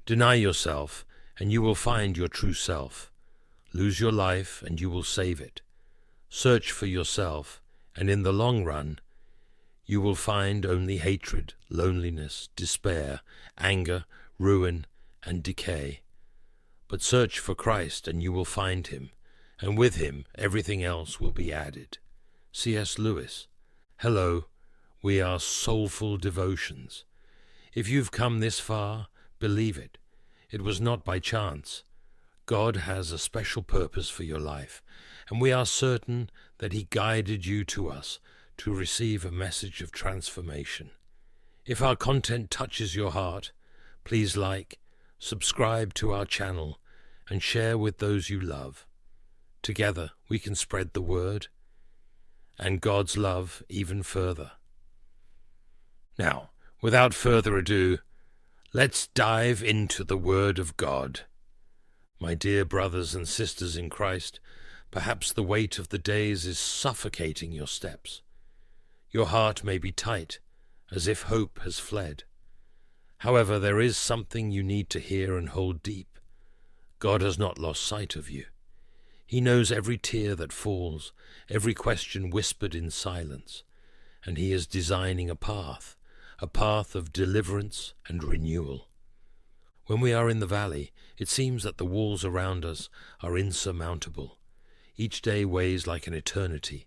Deny yourself, and you will find your true self. Lose your life, and you will save it. Search for yourself, and in the long run, you will find only hatred, loneliness, despair, anger, ruin, and decay. But search for Christ, and you will find him, and with him everything else will be added. C.S. Lewis. Hello, we are Soulful Devotions. If you've come this far, believe it. It was not by chance. God has a special purpose for your life, and we are certain that he guided you to us to receive a message of transformation. If our content touches your heart, please like, subscribe to our channel, and share with those you love. Together we can spread the word and God's love even further. Now, without further ado, let's dive into the Word of God. My dear brothers and sisters in Christ, perhaps the weight of the days is suffocating your steps. Your heart may be tight, as if hope has fled. However, there is something you need to hear and hold deep. God has not lost sight of you. He knows every tear that falls, every question whispered in silence, and he is designing a path of deliverance and renewal. When we are in the valley, it seems that the walls around us are insurmountable. Each day weighs like an eternity,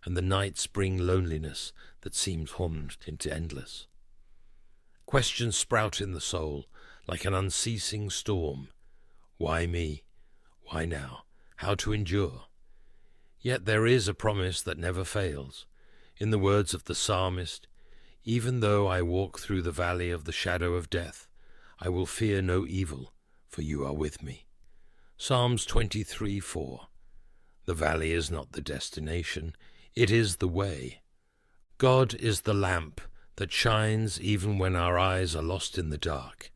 and the nights bring loneliness that seems hummed into endless. Questions sprout in the soul like an unceasing storm. Why me? Why now? How to endure? Yet there is a promise that never fails. In the words of the psalmist, even though I walk through the valley of the shadow of death, I will fear no evil, for you are with me. Psalms 23:4. The valley is not the destination, it is the way. God is the lamp that shines even when our eyes are lost in the dark.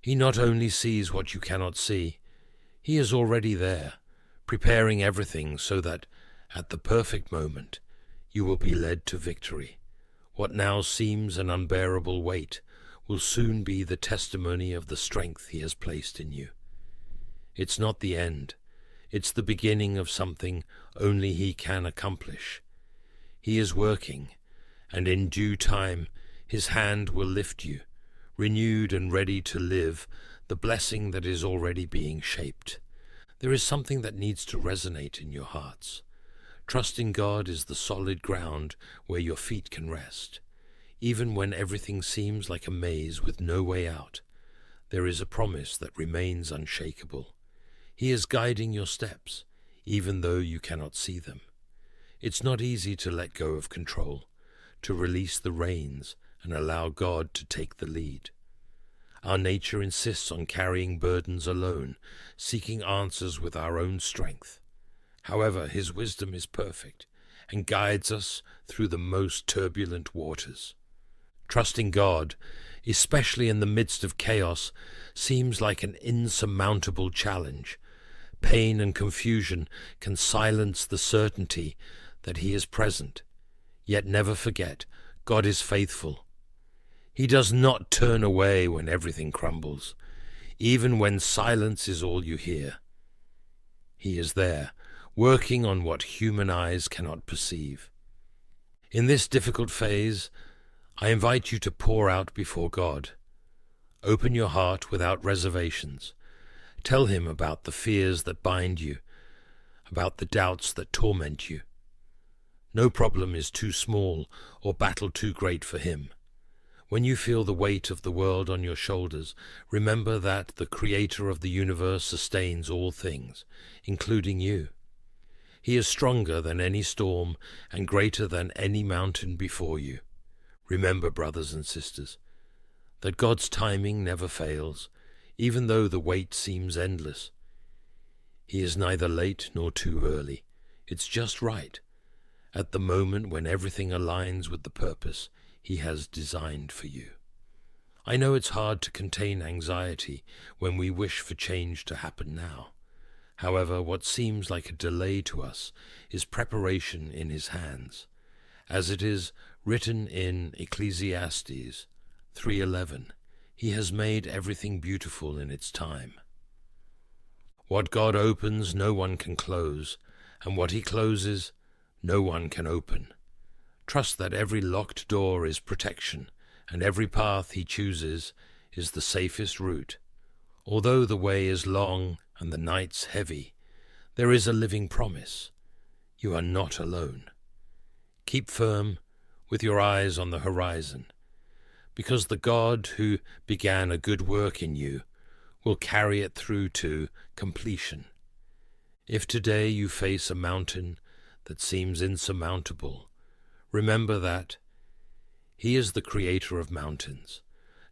He not only sees what you cannot see, he is already there, preparing everything so that, at the perfect moment, you will be led to victory. What now seems an unbearable weight will soon be the testimony of the strength he has placed in you. It's not the end. It's the beginning of something only he can accomplish. He is working, and in due time his hand will lift you, renewed and ready to live the blessing that is already being shaped. There is something that needs to resonate in your hearts. Trusting God is the solid ground where your feet can rest. Even when everything seems like a maze with no way out, there is a promise that remains unshakable. He is guiding your steps, even though you cannot see them. It's not easy to let go of control, to release the reins and allow God to take the lead. Our nature insists on carrying burdens alone, seeking answers with our own strength. However, his wisdom is perfect and guides us through the most turbulent waters. Trusting God, especially in the midst of chaos, seems like an insurmountable challenge. Pain and confusion can silence the certainty that he is present. Yet never forget, God is faithful. He does not turn away when everything crumbles, even when silence is all you hear. He is there, working on what human eyes cannot perceive. In this difficult phase, I invite you to pour out before God. Open your heart without reservations. Tell him about the fears that bind you, about the doubts that torment you. No problem is too small or battle too great for him. When you feel the weight of the world on your shoulders, remember that the Creator of the universe sustains all things, including you. He is stronger than any storm and greater than any mountain before you. Remember, brothers and sisters, that God's timing never fails, even though the wait seems endless. He is neither late nor too early. It's just right, at the moment when everything aligns with the purpose he has designed for you. I know it's hard to contain anxiety when we wish for change to happen now. However, what seems like a delay to us is preparation in his hands. As it is written in Ecclesiastes 3:11, He has made everything beautiful in its time. What God opens, no one can close, and what he closes, no one can open. Trust that every locked door is protection, and every path he chooses is the safest route. Although the way is long and the nights heavy, there is a living promise. You are not alone. Keep firm with your eyes on the horizon, because the God who began a good work in you will carry it through to completion. If today you face a mountain that seems insurmountable, remember that he is the creator of mountains.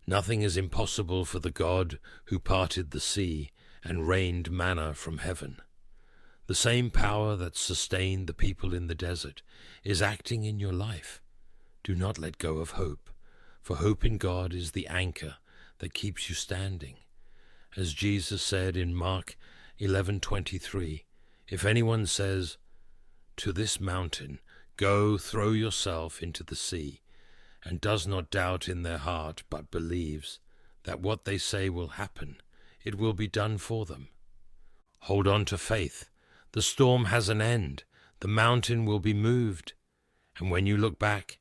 Nothing is impossible for the God who parted the sea and rained manna from heaven. The same power that sustained the people in the desert is acting in your life. Do not let go of hope, for hope in God is the anchor that keeps you standing. As Jesus said in Mark 11:23, if anyone says to this mountain, "Go, throw yourself into the sea," and does not doubt in their heart, but believes that what they say will happen, it will be done for them. Hold on to faith. The storm has an end. The mountain will be moved. And when you look back,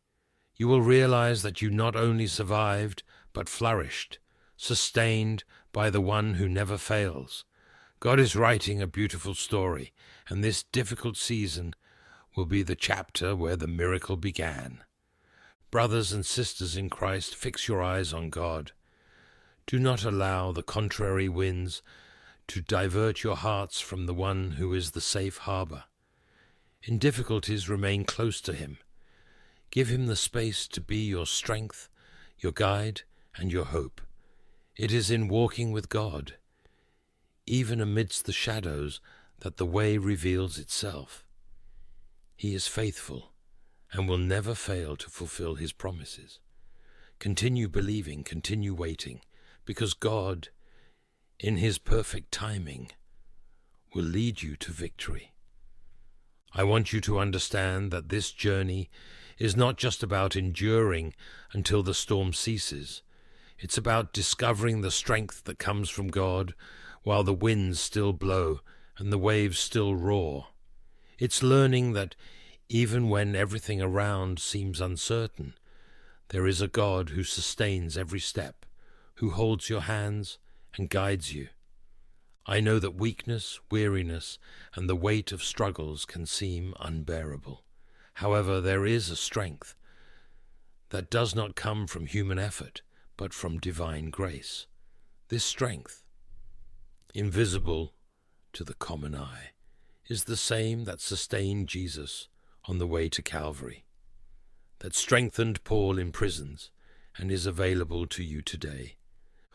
you will realize that you not only survived, but flourished, sustained by the one who never fails. God is writing a beautiful story, and this difficult season will be the chapter where the miracle began. Brothers and sisters in Christ, fix your eyes on God. Do not allow the contrary winds to divert your hearts from the one who is the safe harbor. In difficulties, remain close to him. Give him the space to be your strength, your guide, and your hope. It is in walking with God, even amidst the shadows, that the way reveals itself. He is faithful and will never fail to fulfill his promises. Continue believing, continue waiting, because God, in his perfect timing, will lead you to victory. I want you to understand that this journey is not just about enduring until the storm ceases. It's about discovering the strength that comes from God while the winds still blow and the waves still roar. It's learning that even when everything around seems uncertain, there is a God who sustains every step, who holds your hands and guides you. I know that weakness, weariness, and the weight of struggles can seem unbearable. However, there is a strength that does not come from human effort, but from divine grace. This strength, invisible to the common eye, is the same that sustained Jesus on the way to Calvary, that strengthened Paul in prisons, and is available to you today.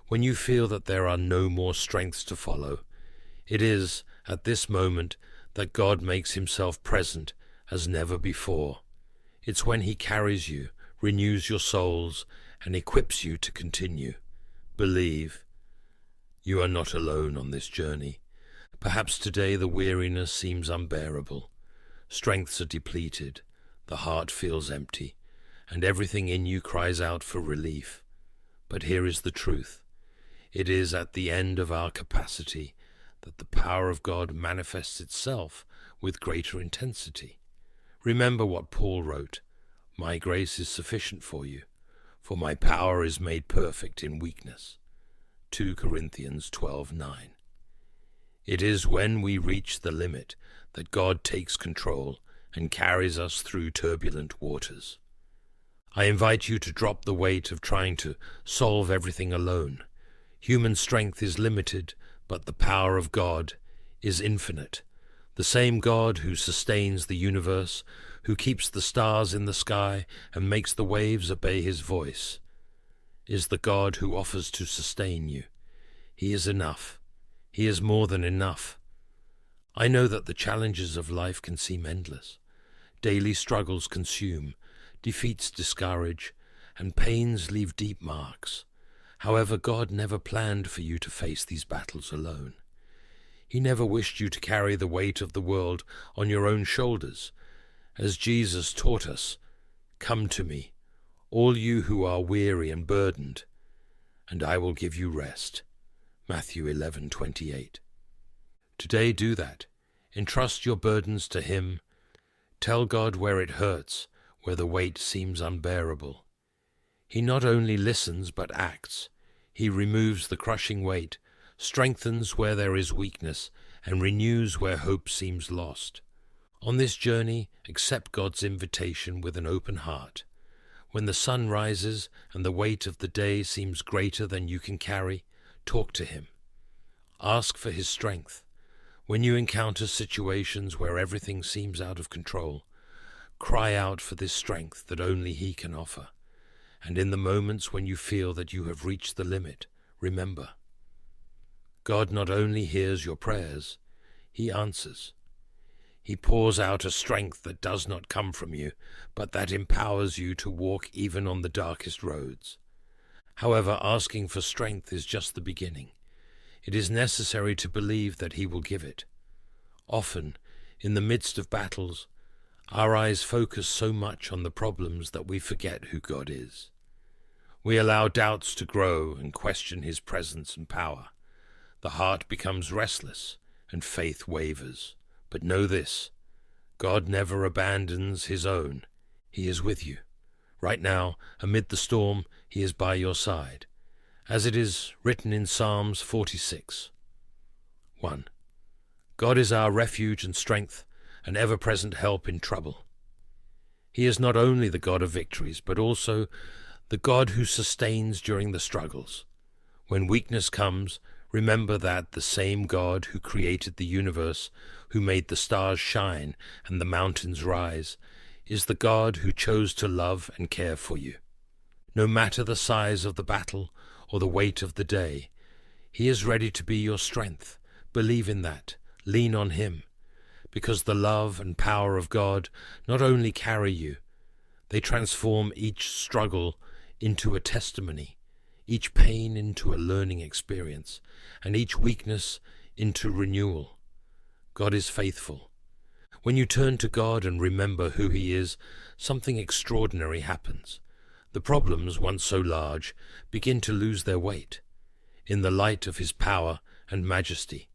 When you feel that there are no more strengths to follow, it is at this moment that God makes himself present as never before. It's when he carries you, renews your souls, and equips you to continue. Believe. You are not alone on this journey. Perhaps today the weariness seems unbearable. Strengths are depleted, the heart feels empty, and everything in you cries out for relief. But here is the truth. It is at the end of our capacity that the power of God manifests itself with greater intensity. Remember what Paul wrote, "My grace is sufficient for you, for my power is made perfect in weakness." 2 Corinthians 12:9. It is when we reach the limit that God takes control and carries us through turbulent waters. I invite you to drop the weight of trying to solve everything alone. Human strength is limited, but the power of God is infinite. The same God who sustains the universe, who keeps the stars in the sky and makes the waves obey his voice, is the God who offers to sustain you. He is enough. He is more than enough. I know that the challenges of life can seem endless. Daily struggles consume, defeats discourage, and pains leave deep marks. However, God never planned for you to face these battles alone. He never wished you to carry the weight of the world on your own shoulders. As Jesus taught us, "Come to me, all you who are weary and burdened, and I will give you rest. Matthew 11:28. Today do that. Entrust your burdens to Him. Tell God where it hurts, where the weight seems unbearable. He not only listens but acts. He removes the crushing weight, strengthens where there is weakness, and renews where hope seems lost. On this journey, accept God's invitation with an open heart. When the sun rises and the weight of the day seems greater than you can carry, talk to Him. Ask for His strength. When you encounter situations where everything seems out of control, cry out for this strength that only He can offer. And in the moments when you feel that you have reached the limit, remember, God not only hears your prayers, He answers. He pours out a strength that does not come from you, but that empowers you to walk even on the darkest roads. However, asking for strength is just the beginning. It is necessary to believe that He will give it. Often, in the midst of battles, our eyes focus so much on the problems that we forget who God is. We allow doubts to grow and question His presence and power. The heart becomes restless and faith wavers. But know this, God never abandons His own. He is with you. Right now, amid the storm, He is by your side. As it is written in Psalms 46. 1. God is our refuge and strength, an ever-present help in trouble. He is not only the God of victories, but also the God who sustains during the struggles. When weakness comes, remember that the same God who created the universe, who made the stars shine and the mountains rise, is the God who chose to love and care for you. No matter the size of the battle or the weight of the day, He is ready to be your strength. Believe in that. Lean on Him, because the love and power of God not only carry you, they transform each struggle into a testimony, each pain into a learning experience, and each weakness into renewal. God is faithful. When you turn to God and remember who He is, something extraordinary happens. The problems, once so large, begin to lose their weight. In the light of His power and majesty,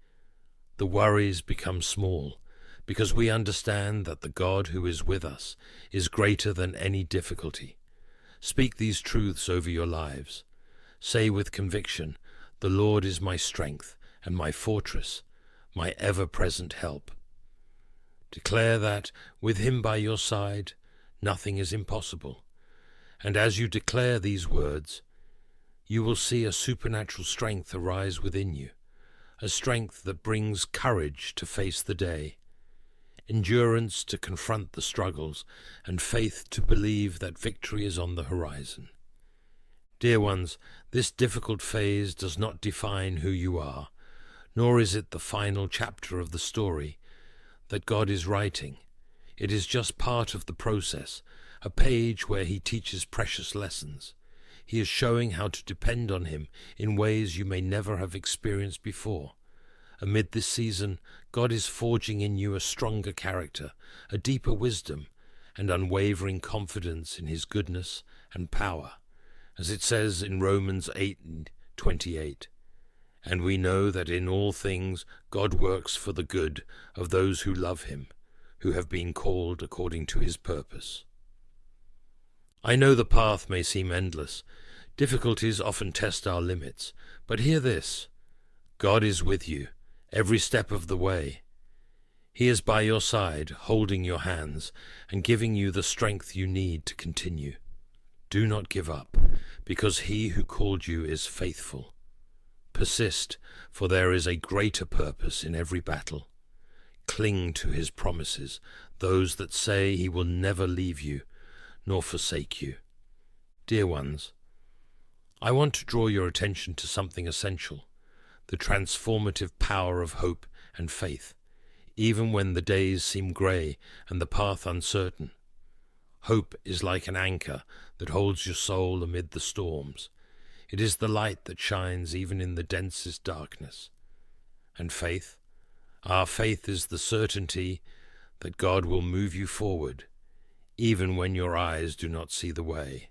the worries become small, because we understand that the God who is with us is greater than any difficulty. Speak these truths over your lives. Say with conviction, "The Lord is my strength and my fortress, my ever-present help." Declare that, with Him by your side, nothing is impossible. And as you declare these words, you will see a supernatural strength arise within you, a strength that brings courage to face the day, endurance to confront the struggles, and faith to believe that victory is on the horizon. Dear ones, this difficult phase does not define who you are, nor is it the final chapter of the story that God is writing. It is just part of the process, a page where He teaches precious lessons. He is showing how to depend on Him in ways you may never have experienced before. Amid this season, God is forging in you a stronger character, a deeper wisdom, and unwavering confidence in His goodness and power. As it says in Romans 8:28, "And we know that in all things God works for the good of those who love Him, who have been called according to His purpose." I know the path may seem endless. Difficulties often test our limits. But hear this: God is with you every step of the way. He is by your side, holding your hands and giving you the strength you need to continue. Do not give up, because He who called you is faithful. Persist, for there is a greater purpose in every battle. Cling to His promises, those that say He will never leave you nor forsake you. Dear ones, I want to draw your attention to something essential, the transformative power of hope and faith, even when the days seem grey and the path uncertain. Hope is like an anchor that holds your soul amid the storms. It is the light that shines even in the densest darkness. And faith? Our faith is the certainty that God will move you forward, even when your eyes do not see the way.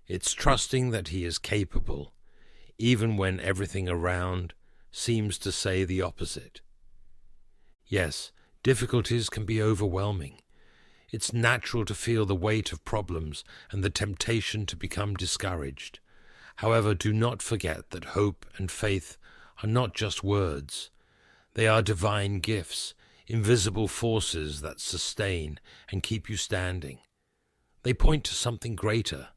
It's trusting that He is capable, even when everything around seems to say the opposite. Yes, difficulties can be overwhelming. It's natural to feel the weight of problems and the temptation to become discouraged. However, do not forget that hope and faith are not just words. They are divine gifts, invisible forces that sustain and keep you standing. They point to something greater,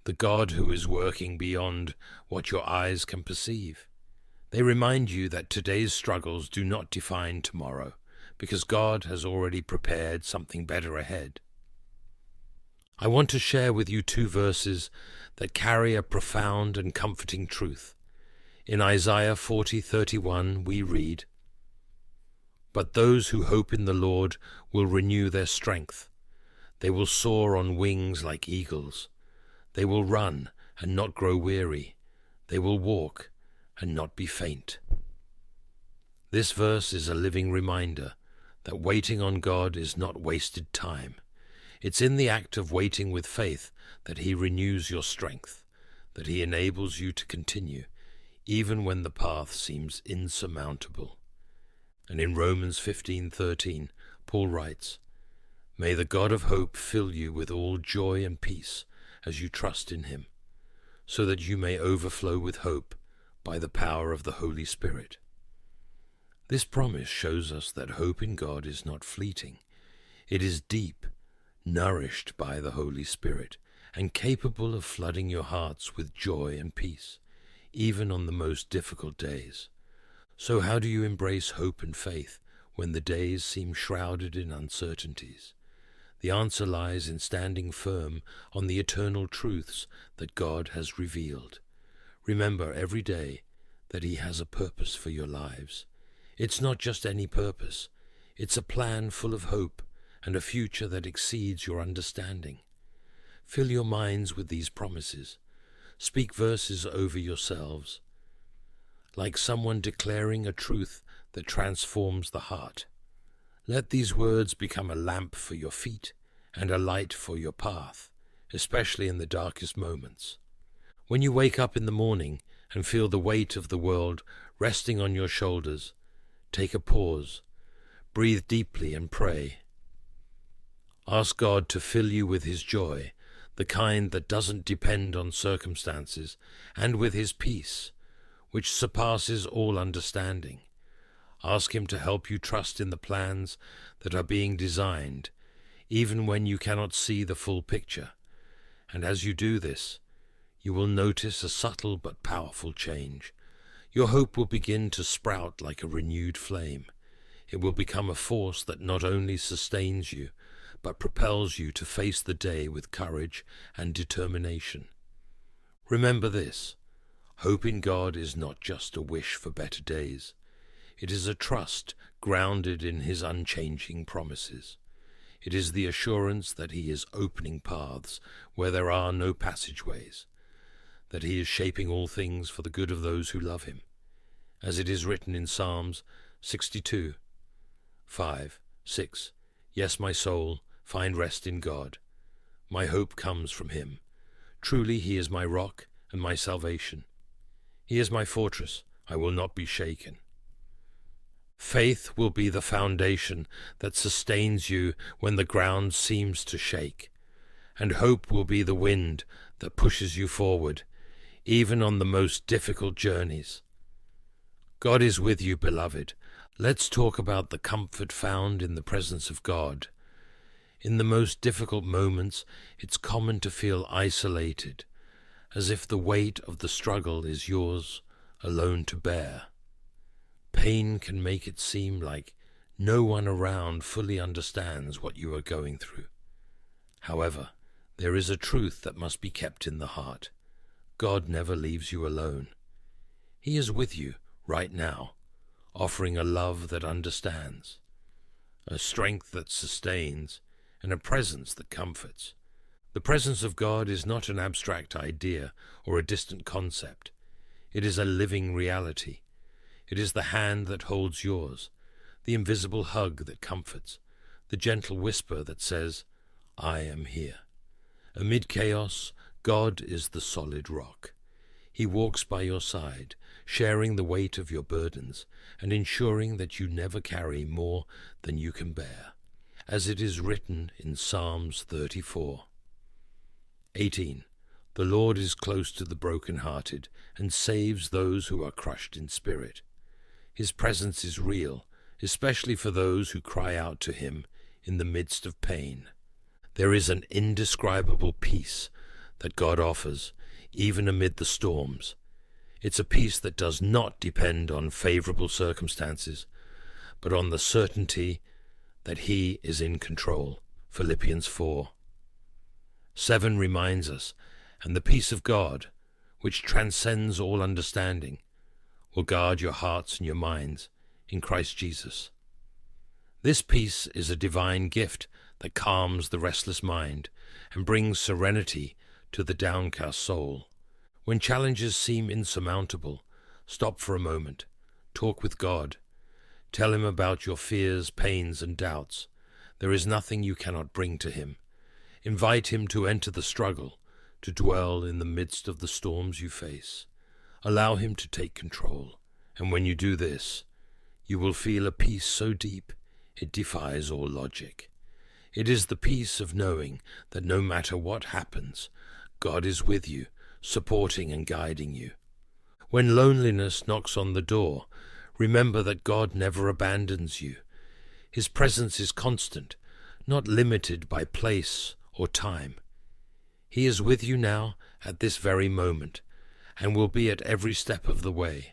the God who is working beyond what your eyes can perceive. They remind you that today's struggles do not define tomorrow, because God has already prepared something better ahead. I want to share with you 2 verses that carry a profound and comforting truth. In Isaiah 40:31 we read, "But those who hope in the Lord will renew their strength. They will soar on wings like eagles. They will run and not grow weary. They will walk and not be faint." This verse is a living reminder that waiting on God is not wasted time. It's in the act of waiting with faith that He renews your strength, that He enables you to continue, even when the path seems insurmountable. And in Romans 15:13, Paul writes, "May the God of hope fill you with all joy and peace as you trust in Him, so that you may overflow with hope by the power of the Holy Spirit." This promise shows us that hope in God is not fleeting. It is deep, nourished by the Holy Spirit, and capable of flooding your hearts with joy and peace, even on the most difficult days. So how do you embrace hope and faith when the days seem shrouded in uncertainties? The answer lies in standing firm on the eternal truths that God has revealed. Remember every day that He has a purpose for your lives. It's not just any purpose. It's a plan full of hope and a future that exceeds your understanding. Fill your minds with these promises. Speak verses over yourselves, like someone declaring a truth that transforms the heart. Let these words become a lamp for your feet and a light for your path, especially in the darkest moments. When you wake up in the morning and feel the weight of the world resting on your shoulders, take a pause, breathe deeply and pray. Ask God to fill you with His joy, the kind that doesn't depend on circumstances, and with His peace, which surpasses all understanding. Ask Him to help you trust in the plans that are being designed, even when you cannot see the full picture. And as you do this, you will notice a subtle but powerful change. Your hope will begin to sprout like a renewed flame. It will become a force that not only sustains you, but propels you to face the day with courage and determination. Remember this: hope in God is not just a wish for better days. It is a trust grounded in His unchanging promises. It is the assurance that He is opening paths where there are no passageways, that He is shaping all things for the good of those who love Him. As it is written in Psalms 62:5-6, "Yes, my soul, find rest in God. My hope comes from Him. Truly He is my rock and my salvation. He is my fortress, I will not be shaken." Faith will be the foundation that sustains you when the ground seems to shake, and hope will be the wind that pushes you forward, even on the most difficult journeys. God is with you, beloved. Let's talk about the comfort found in the presence of God. In the most difficult moments, it's common to feel isolated, as if the weight of the struggle is yours alone to bear. Pain can make it seem like no one around fully understands what you are going through. However, there is a truth that must be kept in the heart. God never leaves you alone. He is with you right now, offering a love that understands, a strength that sustains, and a presence that comforts. The presence of God is not an abstract idea or a distant concept. It is a living reality. It is the hand that holds yours, the invisible hug that comforts, the gentle whisper that says, "I am here." Amid chaos, God is the solid rock. He walks by your side, sharing the weight of your burdens and ensuring that you never carry more than you can bear, as it is written in Psalms 34. 18. The Lord is close to the broken-hearted and saves those who are crushed in spirit. His presence is real, especially for those who cry out to him in the midst of pain. There is an indescribable peace that God offers, even amid the storms. It's a peace that does not depend on favorable circumstances, but on the certainty that he is in control. Philippians 4. 7 reminds us, and the peace of God, which transcends all understanding, will guard your hearts and your minds in Christ Jesus. This peace is a divine gift that calms the restless mind and brings serenity to the downcast soul. When challenges seem insurmountable, stop for a moment, talk with God, tell him about your fears, pains, and doubts. There is nothing you cannot bring to him. Invite him to enter the struggle, to dwell in the midst of the storms you face. Allow him to take control, and when you do this, you will feel a peace so deep it defies all logic. It is the peace of knowing that no matter what happens, God is with you, supporting and guiding you. When loneliness knocks on the door, remember that God never abandons you. His presence is constant, not limited by place or time. He is with you now at this very moment, and will be at every step of the way.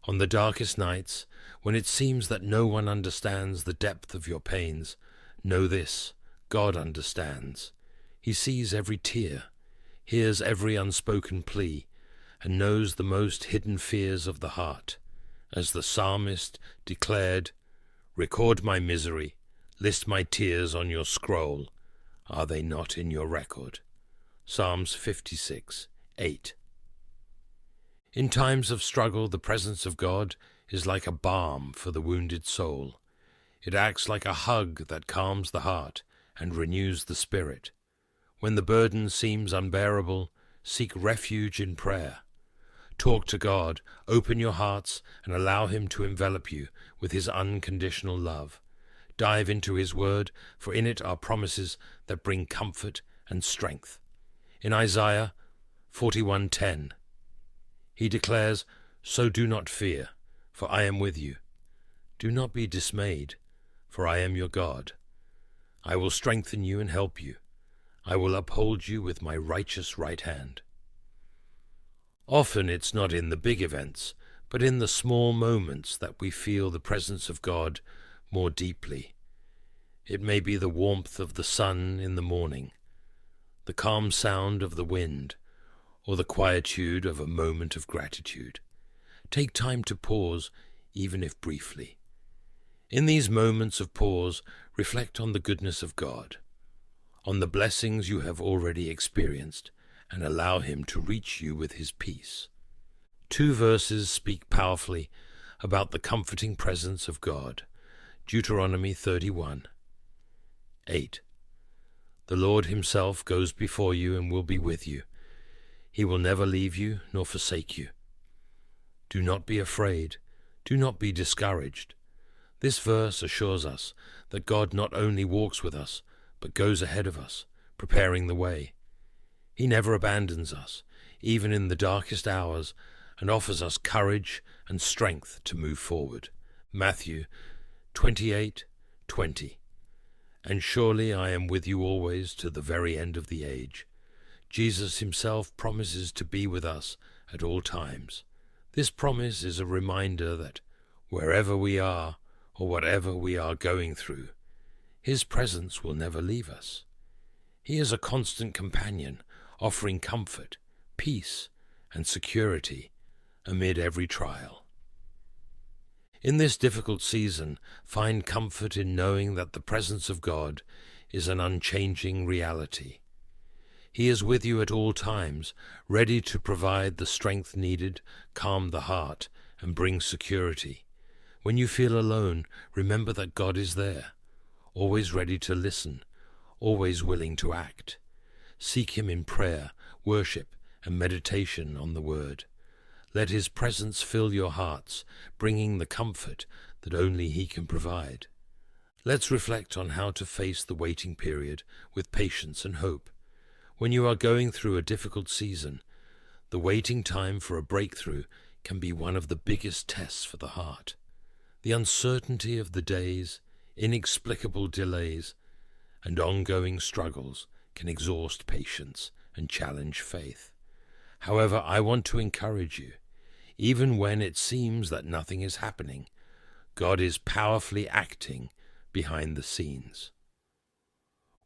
On the darkest nights, when it seems that no one understands the depth of your pains, know this: God understands. He sees every tear, hears every unspoken plea, and knows the most hidden fears of the heart. As the psalmist declared, "Record my misery, list my tears on your scroll. Are they not in your record?" Psalms 56:8. In times of struggle, the presence of God is like a balm for the wounded soul. It acts like a hug that calms the heart and renews the spirit. When the burden seems unbearable, seek refuge in prayer. Talk to God, open your hearts, and allow him to envelop you with his unconditional love. Dive into his word, for in it are promises that bring comfort and strength. In Isaiah 41:10, he declares, "So do not fear, for I am with you. Do not be dismayed, for I am your God. I will strengthen you and help you. I will uphold you with my righteous right hand." Often it's not in the big events, but in the small moments that we feel the presence of God more deeply. It may be the warmth of the sun in the morning, the calm sound of the wind, or the quietude of a moment of gratitude. Take time to pause, even if briefly. In these moments of pause, reflect on the goodness of God, on the blessings you have already experienced, and allow him to reach you with his peace. 2 verses speak powerfully about the comforting presence of God. Deuteronomy 31:8. The Lord himself goes before you and will be with you. He will never leave you nor forsake you. Do not be afraid. Do not be discouraged. This verse assures us that God not only walks with us, but goes ahead of us, preparing the way. He never abandons us, even in the darkest hours, and offers us courage and strength to move forward. Matthew 28:20. And surely I am with you always to the very end of the age. Jesus himself promises to be with us at all times. This promise is a reminder that wherever we are or whatever we are going through, his presence will never leave us. He is a constant companion, offering comfort, peace, and security amid every trial. In this difficult season, find comfort in knowing that the presence of God is an unchanging reality. He is with you at all times, ready to provide the strength needed, calm the heart, and bring security. When you feel alone, remember that God is there, always ready to listen, always willing to act. Seek him in prayer, worship, and meditation on the Word. Let His presence fill your hearts, bringing the comfort that only He can provide. Let's reflect on how to face the waiting period with patience and hope. When you are going through a difficult season, the waiting time for a breakthrough can be one of the biggest tests for the heart. The uncertainty of the days, inexplicable delays, and ongoing struggles can exhaust patience and challenge faith. However, I want to encourage you, even when it seems that nothing is happening, God is powerfully acting behind the scenes.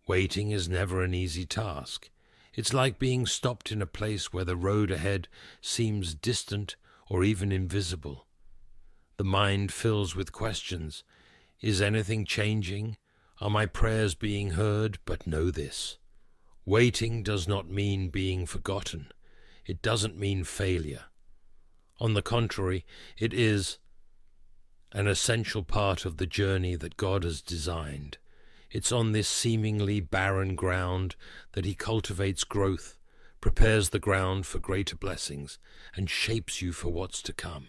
Waiting is never an easy task. It's like being stopped in a place where the road ahead seems distant or even invisible. The mind fills with questions. Is anything changing? Are my prayers being heard? But know this: waiting does not mean being forgotten. It doesn't mean failure. On the contrary, it is an essential part of the journey that God has designed. It's on this seemingly barren ground that He cultivates growth, prepares the ground for greater blessings, and shapes you for what's to come.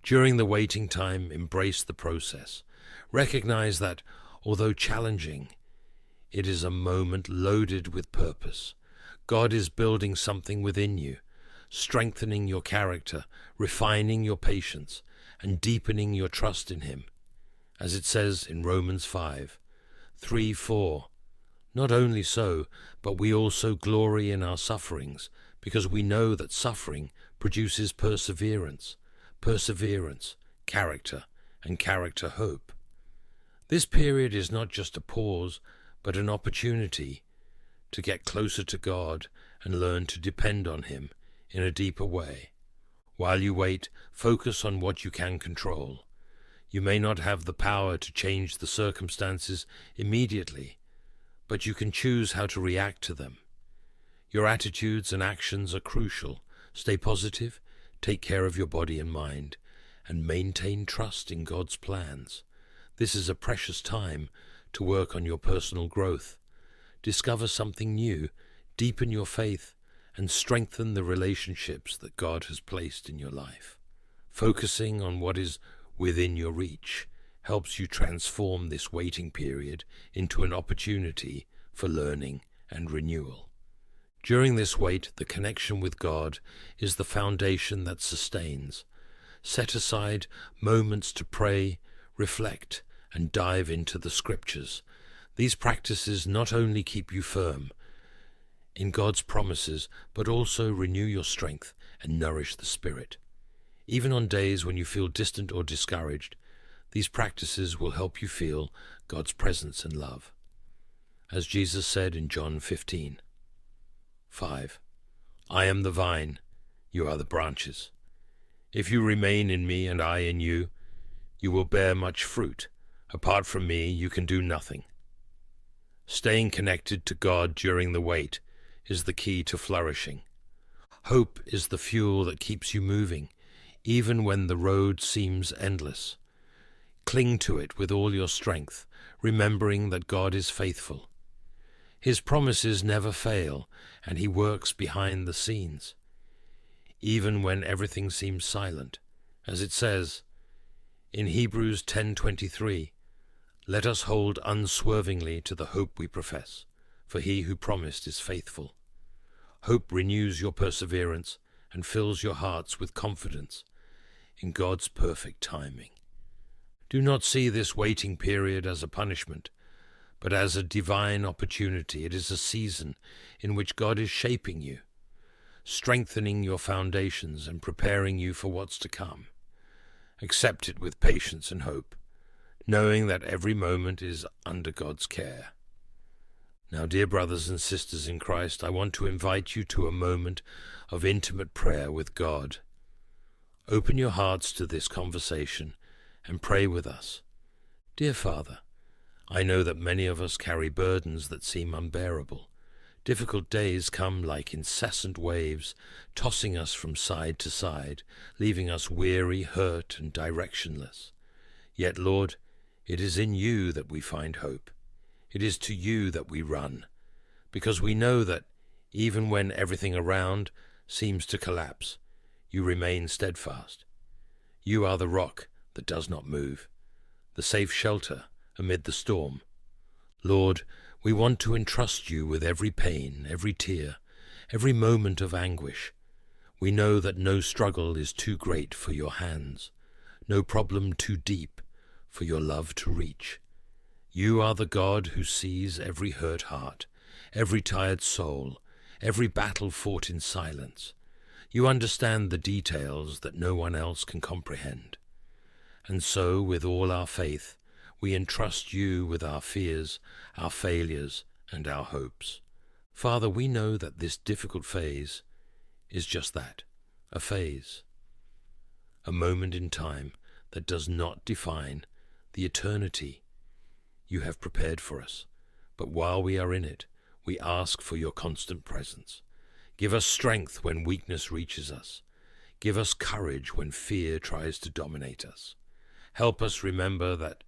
During the waiting time, embrace the process. Recognize that, although challenging, it is a moment loaded with purpose. God is building something within you, strengthening your character, refining your patience, and deepening your trust in Him. As it says in Romans 5:3-4, not only so, but we also glory in our sufferings, because we know that suffering produces perseverance, character, and character hope. This period is not just a pause, but an opportunity to get closer to God and learn to depend on Him in a deeper way. While you wait, focus on what you can control. You may not have the power to change the circumstances immediately, but you can choose how to react to them. Your attitudes and actions are crucial. Stay positive, take care of your body and mind, and maintain trust in God's plans. This is a precious time to work on your personal growth. Discover something new, deepen your faith, and strengthen the relationships that God has placed in your life. Focusing on what is within your reach helps you transform this waiting period into an opportunity for learning and renewal. During this wait, the connection with God is the foundation that sustains. Set aside moments to pray, reflect, and dive into the Scriptures. These practices not only keep you firm in God's promises, but also renew your strength and nourish the spirit. Even on days when you feel distant or discouraged, these practices will help you feel God's presence and love. As Jesus said in John 15:5, I am the vine, you are the branches. If you remain in me and I in you, you will bear much fruit. Apart from me, you can do nothing. Staying connected to God during the wait is the key to flourishing. Hope is the fuel that keeps you moving, even when the road seems endless. Cling to it with all your strength, remembering that God is faithful. His promises never fail, and He works behind the scenes, even when everything seems silent. As it says in Hebrews 10:23, let us hold unswervingly to the hope we profess, for He who promised is faithful. Hope renews your perseverance and fills your hearts with confidence in God's perfect timing. Do not see this waiting period as a punishment, but as a divine opportunity. It is a season in which God is shaping you, strengthening your foundations and preparing you for what's to come. Accept it with patience and hope, knowing that every moment is under God's care. Now, dear brothers and sisters in Christ, I want to invite you to a moment of intimate prayer with God. Open your hearts to this conversation and pray with us. Dear Father, I know that many of us carry burdens that seem unbearable. Difficult days come like incessant waves, tossing us from side to side, leaving us weary, hurt, and directionless. Yet, Lord, it is in you that we find hope. It is to you that we run, because we know that Even when everything around seems to collapse, you remain steadfast. You are the rock that does not move, the safe shelter amid the storm. Lord, we want to entrust you with every pain, every tear, every moment of anguish. We know that no struggle is too great for your hands, no problem too deep for your love to reach. You are the God who sees every hurt heart, every tired soul, every battle fought in silence. You understand the details that no one else can comprehend. And so, with all our faith, we entrust you with our fears, our failures, and our hopes. Father, we know that this difficult phase is just that, a phase, a moment in time that does not define the eternity you have prepared for us. But while we are in it, we ask for your constant presence. Give us strength when weakness reaches us. Give us courage when fear tries to dominate us. Help us remember that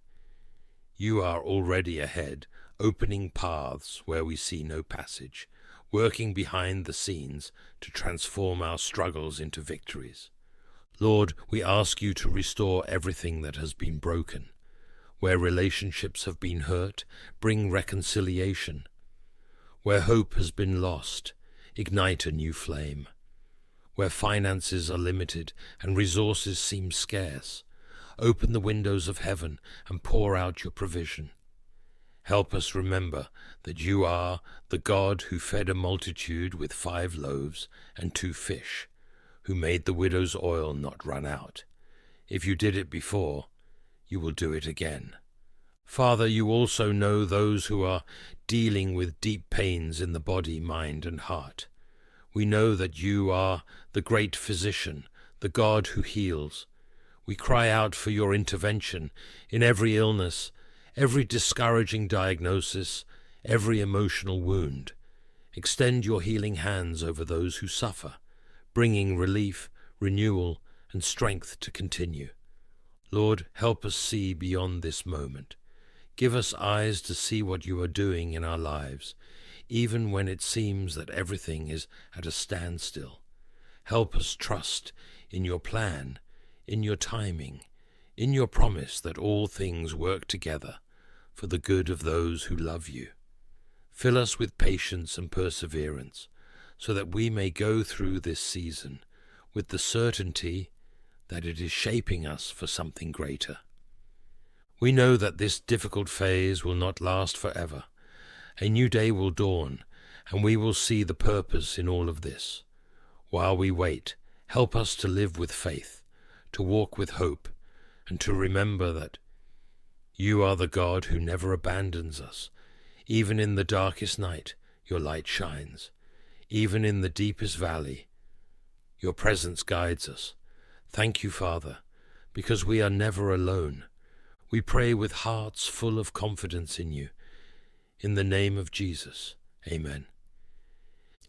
you are already ahead, opening paths where we see no passage, working behind the scenes to transform our struggles into victories. Lord, we ask you to restore everything that has been broken. Where relationships have been hurt, bring reconciliation. Where hope has been lost, ignite a new flame. Where finances are limited and resources seem scarce, open the windows of heaven and pour out your provision. Help us remember that you are the God who fed a multitude with 5 loaves and 2 fish, who made the widow's oil not run out. If you did it before, you will do it again. Father, you also know those who are dealing with deep pains in the body, mind, and heart. We know that you are the great physician, the God who heals. We cry out for your intervention in every illness, every discouraging diagnosis, every emotional wound. Extend your healing hands over those who suffer, bringing relief, renewal, and strength to continue. Lord, help us see beyond this moment. Give us eyes to see what you are doing in our lives, even when it seems that everything is at a standstill. Help us trust in your plan, in your timing, in your promise that all things work together for the good of those who love you. Fill us with patience and perseverance, so that we may go through this season with the certainty that it is shaping us for something greater. We know that this difficult phase will not last forever. A new day will dawn, and we will see the purpose in all of this. While we wait, help us to live with faith, to walk with hope, and to remember that you are the God who never abandons us. Even in the darkest night, your light shines. Even in the deepest valley, your presence guides us. Thank you, Father, because we are never alone. We pray with hearts full of confidence in you. In the name of Jesus, amen.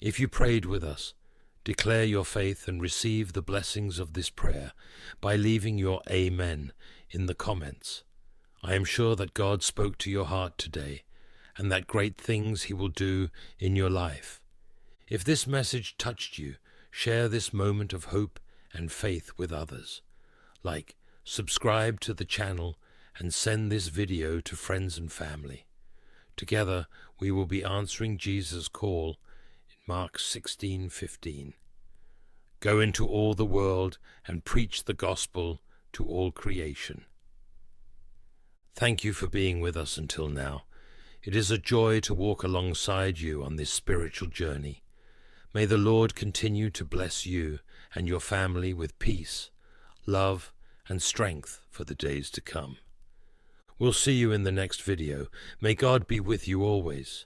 If you prayed with us, declare your faith and receive the blessings of this prayer by leaving your amen in the comments. I am sure that God spoke to your heart today, and that great things he will do in your life. If this message touched you, share this moment of hope and faith with others. Like, subscribe to the channel, and send this video to friends and family. Together we will be answering Jesus' call in Mark 16:15. Go into all the world and preach the gospel to all creation. Thank you for being with us until now. It is a joy to walk alongside you on this spiritual journey. May the Lord continue to bless you and your family with peace, love, and strength for the days to come. We'll see you in the next video. May God be with you always.